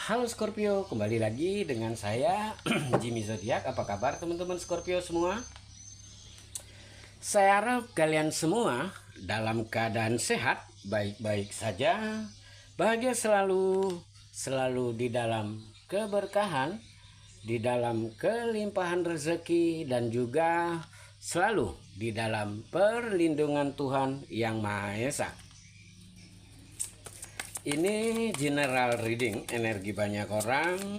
Halo Scorpio, kembali lagi dengan saya Jimmy Zodiac. Apa kabar teman-teman Scorpio semua? Saya harap kalian semua dalam keadaan sehat, baik-baik saja, bahagia selalu di dalam keberkahan, di dalam kelimpahan rezeki, dan juga selalu di dalam perlindungan Tuhan Yang Maha Esa. Ini general reading energi banyak orang.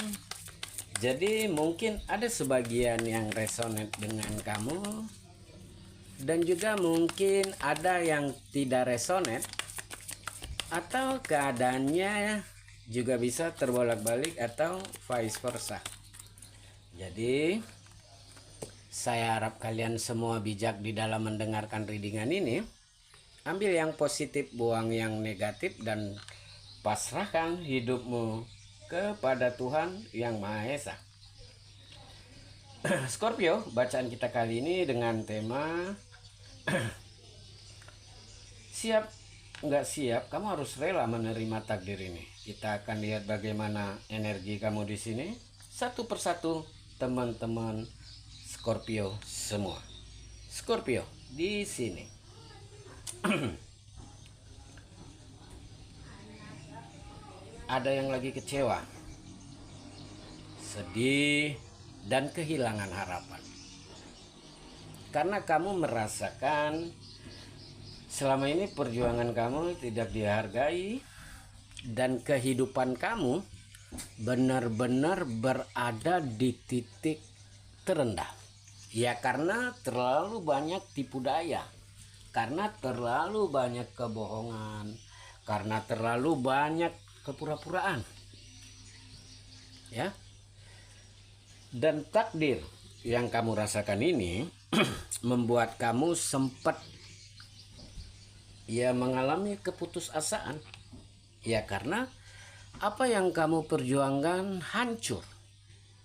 Jadi mungkin ada sebagian yang resonate dengan kamu, dan juga mungkin ada yang tidak resonate, atau keadaannya juga bisa terbolak-balik atau vice versa. Jadi saya harap kalian semua bijak di dalam mendengarkan readingan ini. Ambil yang positif, buang yang negatif, dan pasrahkan hidupmu kepada Tuhan Yang Maha Esa. Scorpio, bacaan kita kali ini dengan tema siap nggak siap, kamu harus rela menerima takdir ini. Kita akan lihat bagaimana energi kamu di sini satu persatu, teman-teman Scorpio semua. Scorpio di sini. Ada yang lagi kecewa, sedih, dan kehilangan harapan. Karena kamu merasakan selama ini perjuangan kamu tidak dihargai, dan kehidupan kamu benar-benar berada di titik terendah. Ya, karena terlalu banyak tipu daya, karena terlalu banyak kebohongan, karena terlalu banyak kepura-puraan, ya. Dan takdir yang kamu rasakan ini membuat kamu sempat mengalami keputusasaan, ya, karena apa yang kamu perjuangkan hancur.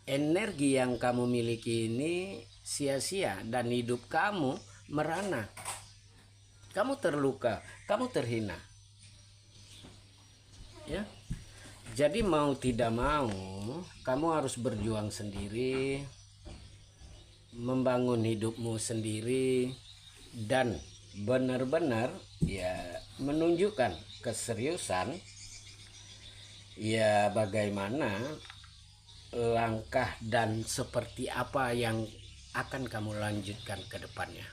Energi yang kamu miliki ini sia-sia, dan hidup kamu merana. Kamu terluka, kamu terhina, ya. Jadi mau tidak mau kamu harus berjuang sendiri, membangun hidupmu sendiri, dan benar-benar menunjukkan keseriusan, bagaimana langkah dan seperti apa yang akan kamu lanjutkan ke depannya.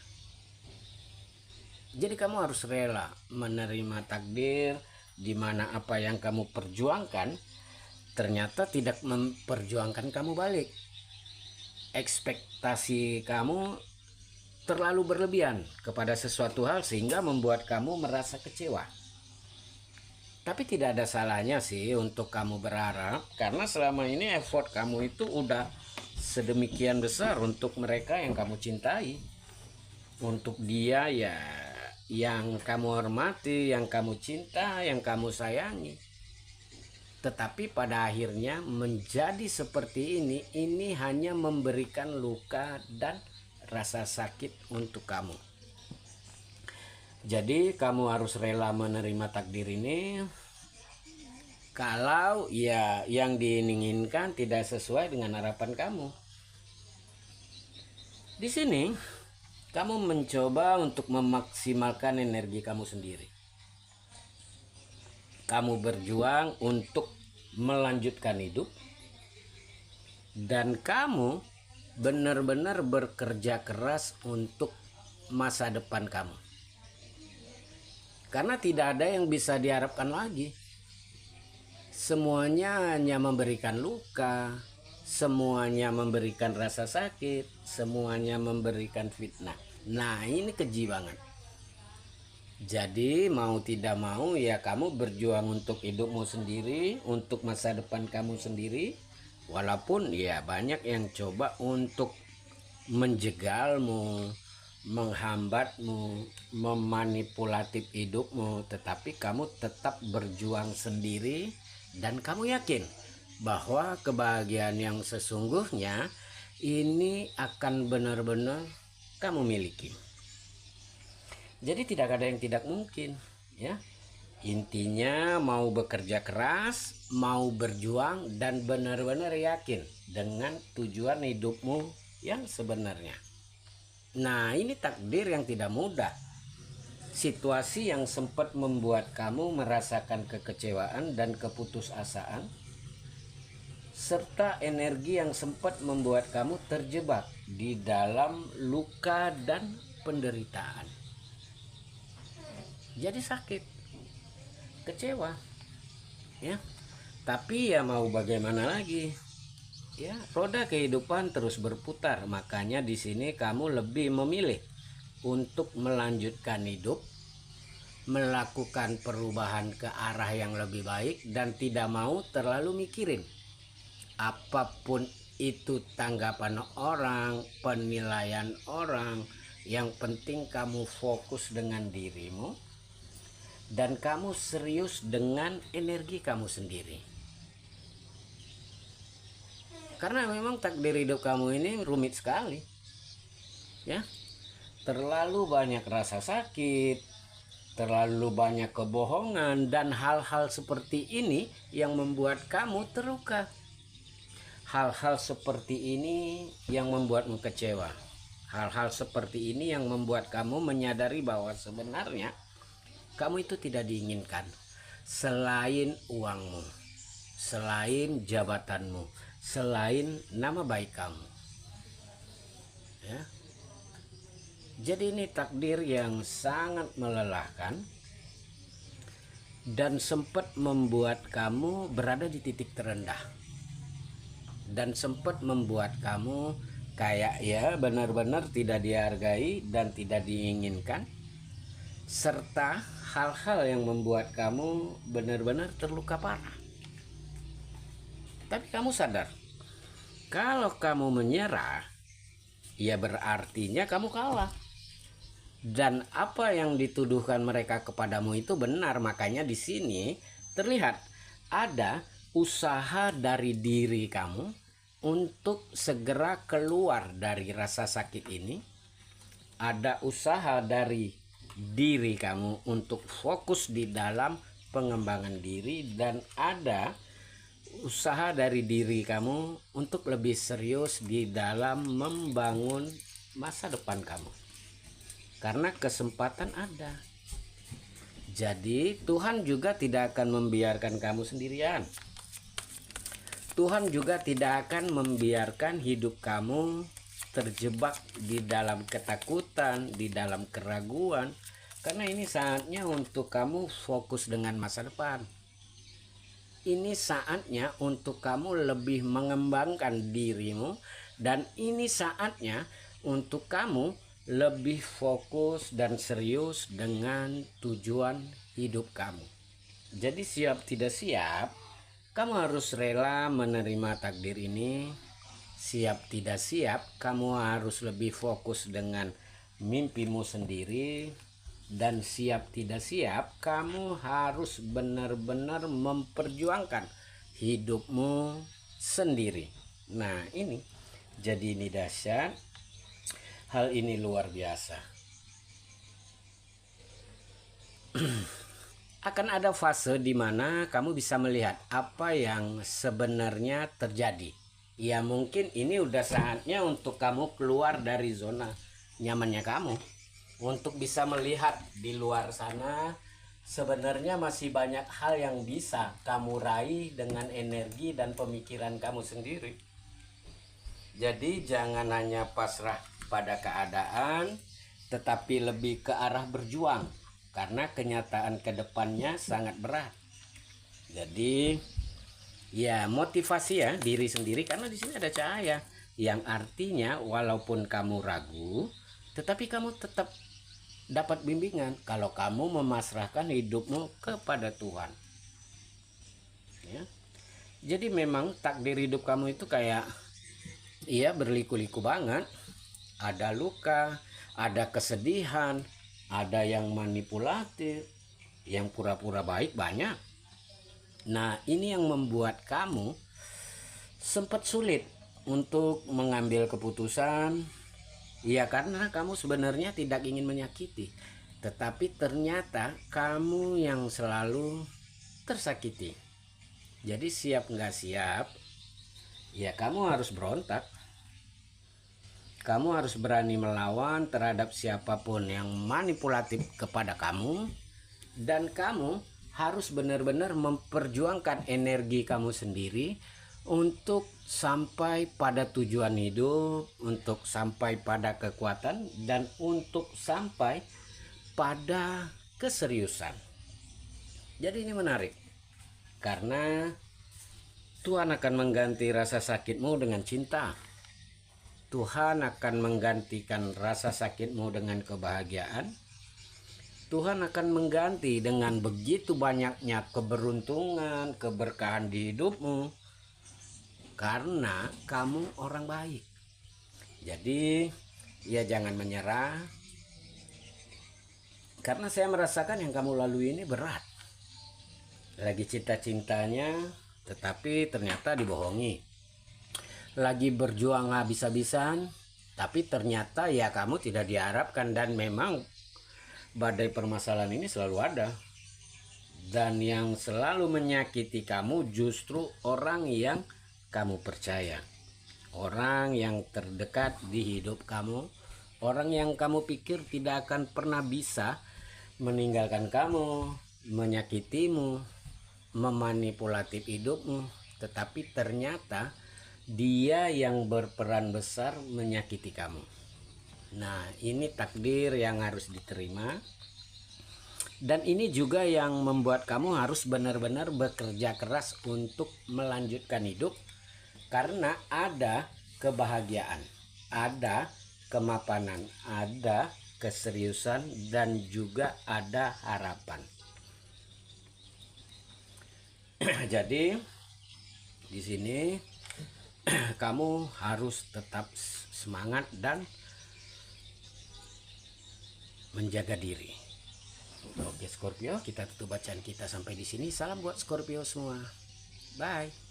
Jadi kamu harus rela menerima takdir di mana apa yang kamu perjuangkan ternyata tidak memperjuangkan kamu balik. Ekspektasi kamu terlalu berlebihan kepada sesuatu hal sehingga membuat kamu merasa kecewa. Tapi tidak ada salahnya sih untuk kamu berharap, karena selama ini effort kamu itu udah sedemikian besar untuk mereka yang kamu cintai, untuk dia yang kamu hormati, yang kamu cinta, yang kamu sayangi. Tetapi pada akhirnya menjadi seperti ini hanya memberikan luka dan rasa sakit untuk kamu. Jadi kamu harus rela menerima takdir ini. Kalau yang diinginkan tidak sesuai dengan harapan kamu. Di sini kamu mencoba untuk memaksimalkan energi kamu sendiri. Kamu berjuang untuk melanjutkan hidup, dan kamu benar-benar bekerja keras untuk masa depan kamu. Karena tidak ada yang bisa diharapkan lagi. Semuanya hanya memberikan luka, semuanya memberikan rasa sakit, semuanya memberikan fitnah. Nah, ini keji banget. Jadi mau tidak mau kamu berjuang untuk hidupmu sendiri, untuk masa depan kamu sendiri. Walaupun banyak yang coba untuk menjegalmu, menghambatmu, memanipulatif hidupmu, tetapi kamu tetap berjuang sendiri, dan kamu yakin bahwa kebahagiaan yang sesungguhnya ini akan benar-benar kamu miliki. Jadi tidak ada yang tidak mungkin, ya. Intinya mau bekerja keras, mau berjuang, dan benar-benar yakin dengan tujuan hidupmu yang sebenarnya. Nah, ini takdir yang tidak mudah. Situasi yang sempat membuat kamu merasakan kekecewaan dan keputusasaan, serta energi yang sempat membuat kamu terjebak di dalam luka dan penderitaan. Jadi sakit, kecewa, ya. Tapi ya mau bagaimana lagi? Ya, roda kehidupan terus berputar. Makanya di sini kamu lebih memilih untuk melanjutkan hidup, melakukan perubahan ke arah yang lebih baik, dan tidak mau terlalu mikirin apapun itu tanggapan orang, penilaian orang. Yang penting kamu fokus dengan dirimu dan kamu serius dengan energi kamu sendiri. Karena memang takdir hidup kamu ini rumit sekali, ya. Terlalu banyak rasa sakit, terlalu banyak kebohongan, dan hal-hal seperti ini yang membuat kamu terluka. Hal-hal seperti ini yang membuatmu kecewa. Hal-hal seperti ini yang membuat kamu menyadari bahwa sebenarnya kamu itu tidak diinginkan. Selain uangmu, selain jabatanmu, selain nama baik kamu, ya. Jadi ini takdir yang sangat melelahkan dan sempat membuat kamu berada di titik terendah, dan sempat membuat kamu kayak ya benar-benar tidak dihargai dan tidak diinginkan, serta hal-hal yang membuat kamu benar-benar terluka parah. Tapi kamu sadar, kalau kamu menyerah, ya berartinya kamu kalah. Dan apa yang dituduhkan mereka kepadamu itu benar. Makanya di sini terlihat ada usaha dari diri kamu untuk segera keluar dari rasa sakit ini. Ada usaha dari diri kamu untuk fokus di dalam pengembangan diri, dan ada usaha dari diri kamu untuk lebih serius di dalam membangun masa depan kamu. Karena kesempatan ada. Jadi Tuhan juga tidak akan membiarkan kamu sendirian. Tuhan juga tidak akan membiarkan hidup kamu terjebak di dalam ketakutan, di dalam keraguan. Karena ini saatnya untuk kamu fokus dengan masa depan. Ini saatnya untuk kamu lebih mengembangkan dirimu, dan ini saatnya untuk kamu lebih fokus dan serius dengan tujuan hidup kamu. Jadi siap tidak siap, kamu harus rela menerima takdir ini. Siap tidak siap, kamu harus lebih fokus dengan mimpimu sendiri. Dan siap tidak siap, kamu harus benar-benar memperjuangkan hidupmu sendiri. Nah ini, jadi ini dahsyat. Hal ini luar biasa. Akan ada fase di mana kamu bisa melihat apa yang sebenarnya terjadi. Ya mungkin ini udah saatnya untuk kamu keluar dari zona nyamannya kamu. Untuk bisa melihat di luar sana sebenarnya masih banyak hal yang bisa kamu raih dengan energi dan pemikiran kamu sendiri. Jadi jangan hanya pasrah pada keadaan, tetapi lebih ke arah berjuang, karena kenyataan kedepannya sangat berat. Jadi ya motivasi ya diri sendiri, karena di sini ada cahaya yang artinya walaupun kamu ragu, tetapi kamu tetap dapat bimbingan kalau kamu memasrahkan hidupmu kepada Tuhan, ya. Jadi memang takdir hidup kamu itu kayak iya berliku-liku banget. Ada luka, ada kesedihan, ada yang manipulatif, yang pura-pura baik banyak. Nah ini yang membuat kamu sempat sulit untuk mengambil keputusan. Ya karena kamu sebenarnya tidak ingin menyakiti, tetapi ternyata kamu yang selalu tersakiti. Jadi siap nggak siap, ya kamu harus berontak. Kamu harus berani melawan terhadap siapapun yang manipulatif kepada kamu. Dan kamu harus benar-benar memperjuangkan energi kamu sendiri untuk sampai pada tujuan hidup, untuk sampai pada kekuatan, dan untuk sampai pada keseriusan. Jadi ini menarik, karena Tuhan akan mengganti rasa sakitmu dengan cinta. Tuhan akan menggantikan rasa sakitmu dengan kebahagiaan. Tuhan akan mengganti dengan begitu banyaknya keberuntungan, keberkahan di hidupmu, karena kamu orang baik. Jadi ya jangan menyerah, karena saya merasakan yang kamu lalui ini berat. Lagi cinta-cintanya, tetapi ternyata dibohongi. Lagi berjuang habis-habisan, tapi ternyata ya kamu tidak diharapkan. Dan memang badai permasalahan ini selalu ada. Dan yang selalu menyakiti kamu justru orang yang kamu percaya, orang yang terdekat di hidup kamu, orang yang kamu pikir tidak akan pernah bisa meninggalkan kamu, menyakitimu, memanipulatif hidupmu, tetapi ternyata dia yang berperan besar menyakiti kamu. Nah, ini takdir yang harus diterima. Dan ini juga yang membuat kamu harus benar-benar bekerja keras untuk melanjutkan hidup. Karena ada kebahagiaan, ada kemapanan, ada keseriusan, dan juga ada harapan. Jadi di sini kamu harus tetap semangat dan menjaga diri. Oke Scorpio, kita tutup bacaan kita sampai di sini. Salam buat Scorpio semua. Bye.